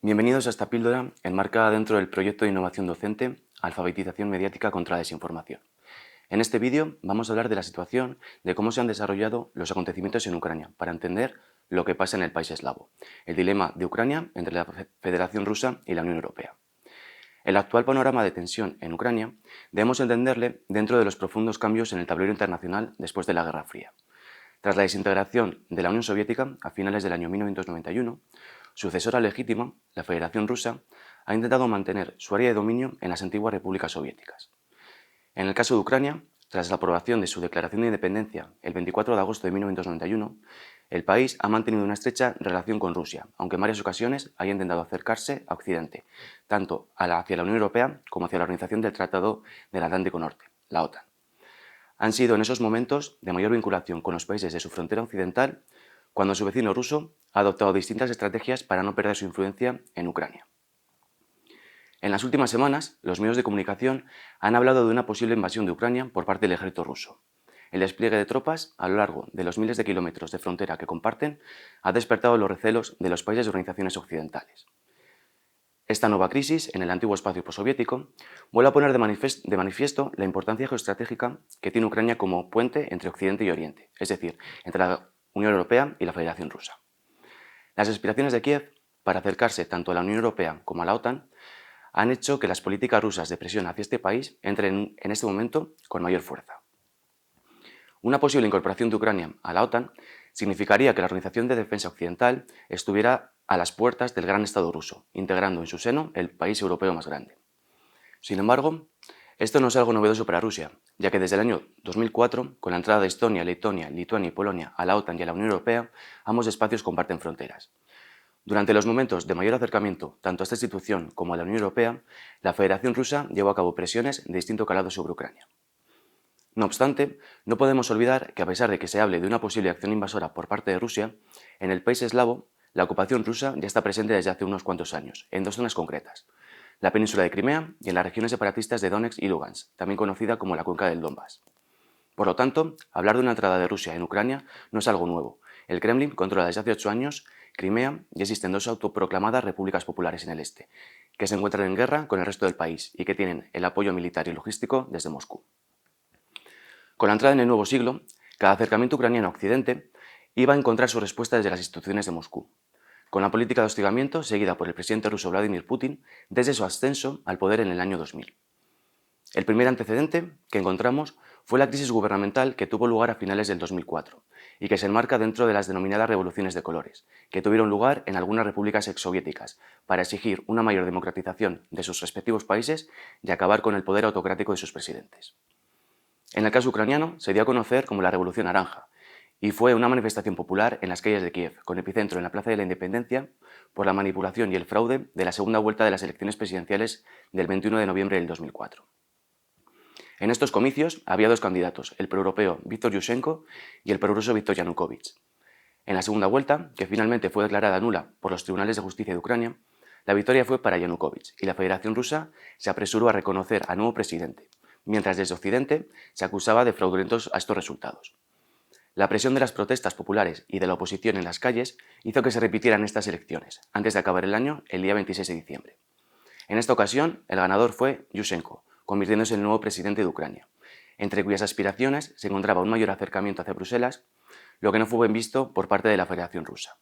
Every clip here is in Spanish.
Bienvenidos a esta píldora enmarcada dentro del proyecto de innovación docente Alfabetización mediática contra la desinformación. En este vídeo vamos a hablar de la situación de cómo se han desarrollado los acontecimientos en Ucrania para entender lo que pasa en el país eslavo, el dilema de Ucrania entre la Federación Rusa y la Unión Europea. El actual panorama de tensión en Ucrania debemos entenderle dentro de los profundos cambios en el tablero internacional después de la Guerra Fría. Tras la desintegración de la Unión Soviética a finales del año 1991, sucesora legítima, la Federación Rusa, ha intentado mantener su área de dominio en las antiguas repúblicas soviéticas. En el caso de Ucrania, tras la aprobación de su declaración de independencia el 24 de agosto de 1991, el país ha mantenido una estrecha relación con Rusia, aunque en varias ocasiones haya intentado acercarse a Occidente, tanto hacia la Unión Europea como hacia la Organización del Tratado del Atlántico Norte, la OTAN. Han sido en esos momentos de mayor vinculación con los países de su frontera occidental cuando su vecino ruso ha adoptado distintas estrategias para no perder su influencia en Ucrania. En las últimas semanas, los medios de comunicación han hablado de una posible invasión de Ucrania por parte del ejército ruso. El despliegue de tropas a lo largo de los miles de kilómetros de frontera que comparten ha despertado los recelos de los países y organizaciones occidentales. Esta nueva crisis en el antiguo espacio postsoviético vuelve a poner de manifiesto la importancia geoestratégica que tiene Ucrania como puente entre Occidente y Oriente, es decir, entre la Unión Europea y la Federación Rusa. Las aspiraciones de Kiev para acercarse tanto a la Unión Europea como a la OTAN han hecho que las políticas rusas de presión hacia este país entren en este momento con mayor fuerza. Una posible incorporación de Ucrania a la OTAN significaría que la Organización de Defensa Occidental estuviera a las puertas del gran Estado ruso, integrando en su seno el país europeo más grande. Sin embargo, esto no es algo novedoso para Rusia, ya que desde el año 2004, con la entrada de Estonia, Letonia, Lituania y Polonia a la OTAN y a la Unión Europea, ambos espacios comparten fronteras. Durante los momentos de mayor acercamiento tanto a esta institución como a la Unión Europea, la Federación Rusa llevó a cabo presiones de distinto calado sobre Ucrania. No obstante, no podemos olvidar que a pesar de que se hable de una posible acción invasora por parte de Rusia, en el país eslavo, la ocupación rusa ya está presente desde hace unos cuantos años, en dos zonas concretas, la península de Crimea y en las regiones separatistas de Donetsk y Lugansk, también conocida como la cuenca del Donbass. Por lo tanto, hablar de una entrada de Rusia en Ucrania no es algo nuevo. El Kremlin controla desde hace 8 años Crimea y existen dos autoproclamadas repúblicas populares en el este, que se encuentran en guerra con el resto del país y que tienen el apoyo militar y logístico desde Moscú. Con la entrada en el nuevo siglo, cada acercamiento ucraniano a Occidente iba a encontrar su respuesta desde las instituciones de Moscú, con la política de hostigamiento seguida por el presidente ruso Vladimir Putin desde su ascenso al poder en el año 2000. El primer antecedente que encontramos fue la crisis gubernamental que tuvo lugar a finales del 2004 y que se enmarca dentro de las denominadas revoluciones de colores, que tuvieron lugar en algunas repúblicas exsoviéticas para exigir una mayor democratización de sus respectivos países y acabar con el poder autocrático de sus presidentes. En el caso ucraniano se dio a conocer como la Revolución Naranja y fue una manifestación popular en las calles de Kiev, con epicentro en la Plaza de la Independencia, por la manipulación y el fraude de la segunda vuelta de las elecciones presidenciales del 21 de noviembre del 2004. En estos comicios había dos candidatos, el proeuropeo Viktor Yushchenko y el prorruso Viktor Yanukovych. En la segunda vuelta, que finalmente fue declarada nula por los tribunales de justicia de Ucrania, la victoria fue para Yanukovych y la Federación Rusa se apresuró a reconocer al nuevo presidente, mientras desde Occidente se acusaba de fraudulentos a estos resultados. La presión de las protestas populares y de la oposición en las calles hizo que se repitieran estas elecciones, antes de acabar el año, el día 26 de diciembre. En esta ocasión, el ganador fue Yushchenko, convirtiéndose en el nuevo presidente de Ucrania, entre cuyas aspiraciones se encontraba un mayor acercamiento hacia Bruselas, lo que no fue bien visto por parte de la Federación Rusa.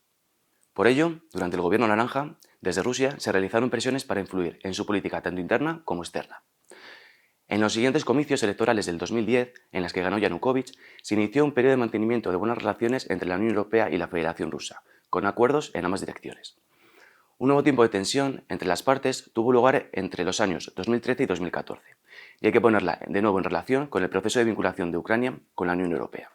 Por ello, durante el gobierno naranja, desde Rusia se realizaron presiones para influir en su política tanto interna como externa. En los siguientes comicios electorales del 2010, en las que ganó Yanukovych, se inició un periodo de mantenimiento de buenas relaciones entre la Unión Europea y la Federación Rusa, con acuerdos en ambas direcciones. Un nuevo tiempo de tensión entre las partes tuvo lugar entre los años 2013 y 2014, y hay que ponerla de nuevo en relación con el proceso de vinculación de Ucrania con la Unión Europea.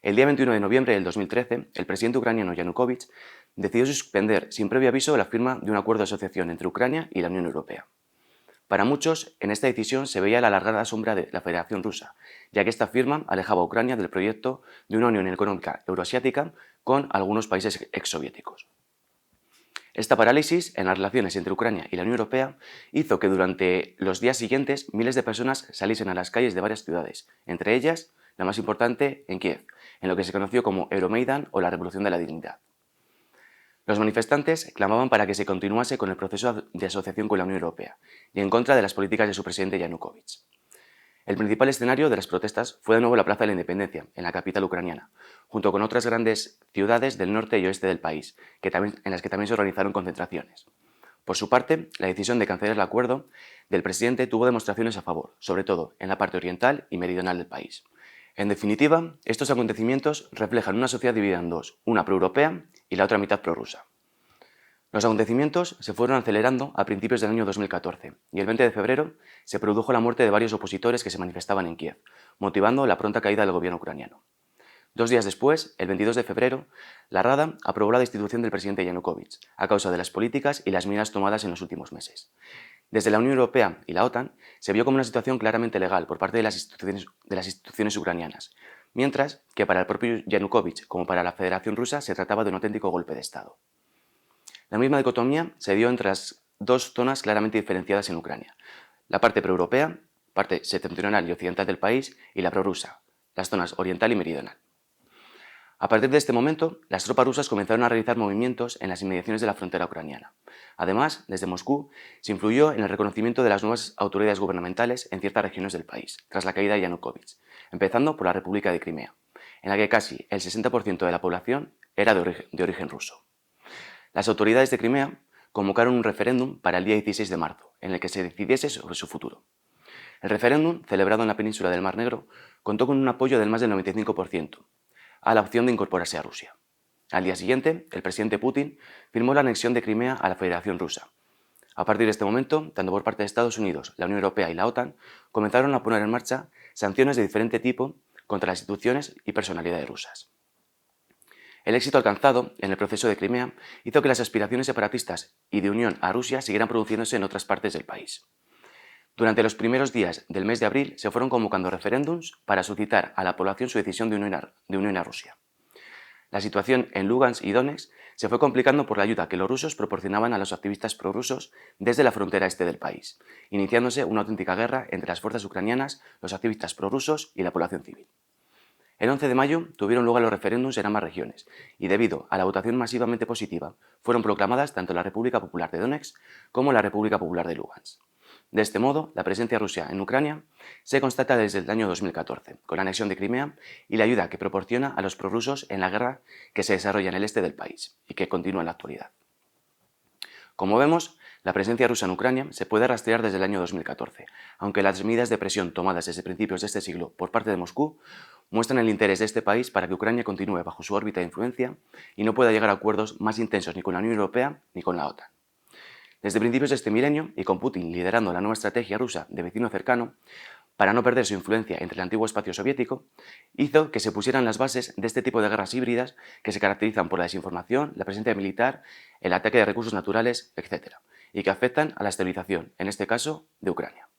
El día 21 de noviembre del 2013, el presidente ucraniano Yanukovych decidió suspender sin previo aviso la firma de un acuerdo de asociación entre Ucrania y la Unión Europea. Para muchos, en esta decisión se veía la alargada sombra de la Federación Rusa, ya que esta firma alejaba a Ucrania del proyecto de una Unión Económica Euroasiática con algunos países exsoviéticos. Esta parálisis en las relaciones entre Ucrania y la Unión Europea hizo que durante los días siguientes miles de personas saliesen a las calles de varias ciudades, entre ellas la más importante en Kiev, en lo que se conoció como Euromaidan o la Revolución de la Dignidad. Los manifestantes clamaban para que se continuase con el proceso de asociación con la Unión Europea y en contra de las políticas de su presidente Yanukovych. El principal escenario de las protestas fue de nuevo la Plaza de la Independencia, en la capital ucraniana, junto con otras grandes ciudades del norte y oeste del país, en las que también se organizaron concentraciones. Por su parte, la decisión de cancelar el acuerdo del presidente tuvo demostraciones a favor, sobre todo en la parte oriental y meridional del país. En definitiva, estos acontecimientos reflejan una sociedad dividida en dos, una proeuropea y la otra mitad prorrusa. Los acontecimientos se fueron acelerando a principios del año 2014 y el 20 de febrero se produjo la muerte de varios opositores que se manifestaban en Kiev, motivando la pronta caída del gobierno ucraniano. 2 días después, el 22 de febrero, la Rada aprobó la destitución del presidente Yanukovych a causa de las políticas y las medidas tomadas en los últimos meses. Desde la Unión Europea y la OTAN se vio como una situación claramente legal por parte de las instituciones ucranianas, mientras que para el propio Yanukovych como para la Federación Rusa se trataba de un auténtico golpe de Estado. La misma dicotomía se dio entre las dos zonas claramente diferenciadas en Ucrania, la parte proeuropea, parte septentrional y occidental del país, y la prorrusa, las zonas oriental y meridional. A partir de este momento, las tropas rusas comenzaron a realizar movimientos en las inmediaciones de la frontera ucraniana. Además, desde Moscú, se influyó en el reconocimiento de las nuevas autoridades gubernamentales en ciertas regiones del país, tras la caída de Yanukovych, empezando por la República de Crimea, en la que casi el 60% de la población era de origen ruso. Las autoridades de Crimea convocaron un referéndum para el día 16 de marzo, en el que se decidiese sobre su futuro. El referéndum, celebrado en la península del Mar Negro, contó con un apoyo del más del 95%, a la opción de incorporarse a Rusia. Al día siguiente, el presidente Putin firmó la anexión de Crimea a la Federación Rusa. A partir de este momento, tanto por parte de Estados Unidos, la Unión Europea y la OTAN, comenzaron a poner en marcha sanciones de diferente tipo contra las instituciones y personalidades rusas. El éxito alcanzado en el proceso de Crimea hizo que las aspiraciones separatistas y de unión a Rusia siguieran produciéndose en otras partes del país. Durante los primeros días del mes de abril se fueron convocando referéndums para suscitar a la población su decisión de unión a Rusia. La situación en Lugansk y Donetsk se fue complicando por la ayuda que los rusos proporcionaban a los activistas prorrusos desde la frontera este del país, iniciándose una auténtica guerra entre las fuerzas ucranianas, los activistas prorrusos y la población civil. El 11 de mayo tuvieron lugar los referéndums en ambas regiones y debido a la votación masivamente positiva fueron proclamadas tanto la República Popular de Donetsk como la República Popular de Lugansk. De este modo, la presencia rusa en Ucrania se constata desde el año 2014, con la anexión de Crimea y la ayuda que proporciona a los prorrusos en la guerra que se desarrolla en el este del país y que continúa en la actualidad. Como vemos, la presencia rusa en Ucrania se puede rastrear desde el año 2014, aunque las medidas de presión tomadas desde principios de este siglo por parte de Moscú muestran el interés de este país para que Ucrania continúe bajo su órbita de influencia y no pueda llegar a acuerdos más intensos ni con la Unión Europea ni con la OTAN. Desde principios de este milenio, y con Putin liderando la nueva estrategia rusa de vecino cercano, para no perder su influencia entre el antiguo espacio soviético, hizo que se pusieran las bases de este tipo de guerras híbridas que se caracterizan por la desinformación, la presencia militar, el ataque de recursos naturales, etc., y que afectan a la estabilización, en este caso, de Ucrania.